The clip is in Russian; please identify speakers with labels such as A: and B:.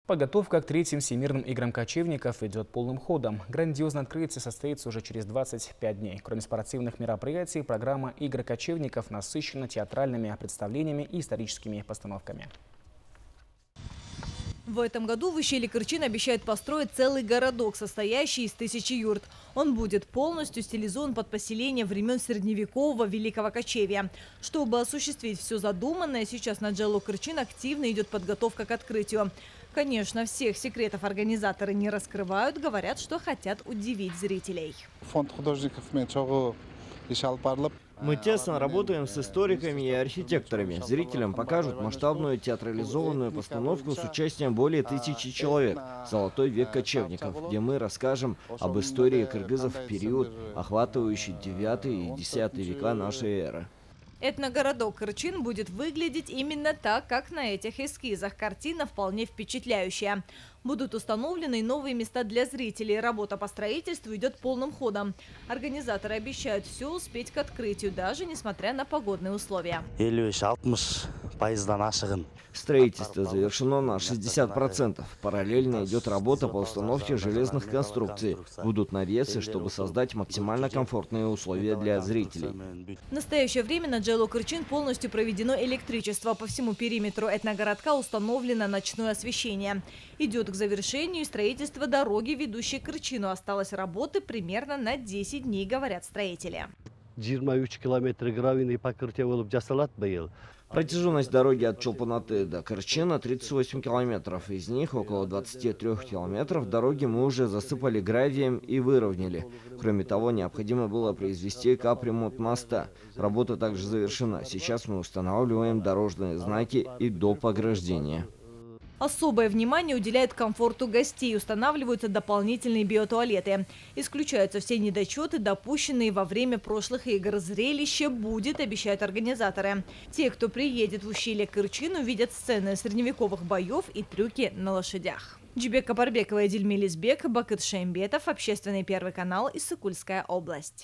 A: Подготовка к третьим всемирным играм кочевников идет полным ходом. Грандиозное открытие состоится уже через 25 дней. Кроме спортивных мероприятий, программа игр кочевников насыщена театральными представлениями и историческими постановками.
B: В этом году в ущелье Кырчин обещают построить целый городок, состоящий из 1000 юрт. Он будет полностью стилизован под поселение времен средневекового Великого Кочевья. Чтобы осуществить все задуманное, сейчас на Джелло Кырчин активно идет подготовка к открытию. Конечно, всех секретов организаторы не раскрывают, говорят, что хотят удивить зрителей.
C: Фонд художников
D: Мы тесно работаем с историками и архитекторами. Зрителям покажут масштабную театрализованную постановку с участием более 1000 человек «Золотой век кочевников», где мы расскажем об истории кыргызов в период, охватывающий 9 и 10 века нашей эры.
B: Этногородок Кырчин будет выглядеть именно так, как на этих эскизах. Картина вполне впечатляющая. Будут установлены новые места для зрителей. Работа по строительству идет полным ходом. Организаторы обещают все успеть к открытию, даже несмотря на погодные условия.
D: Строительство завершено на 60%. Параллельно идет работа по установке железных конструкций. Будут навесы, чтобы создать максимально комфортные условия для зрителей.
B: В настоящее время на Джелло Кырчин полностью проведено электричество. По всему периметру этногородка установлено ночное освещение. Идет к завершению строительство дороги, ведущей к Кырчину. Осталось работы примерно на 10 дней, говорят строители.
E: 23 километра гравийный покрытие болып жасалат быйыл.
D: Протяженность дороги от Чолпанаты до Кырчина 38 километров. Из них около 23 километров дороги мы уже засыпали гравием и выровняли. Кроме того, необходимо было произвести капремонт моста. Работа также завершена. Сейчас мы устанавливаем дорожные знаки и доп. Ограждения.
B: Особое внимание уделяют комфорту гостей, устанавливаются дополнительные биотуалеты. Исключаются все недочеты, допущенные во время прошлых игр. Зрелище будет, обещают организаторы. Те, кто приедет в ущелье Кырчин, увидят сцены средневековых боев и трюки на лошадях. Джибек Капарбекова, Эдиль Мелисбек, Бакыт Шеймбетов, Общественный первый канал, Иссыкульская область.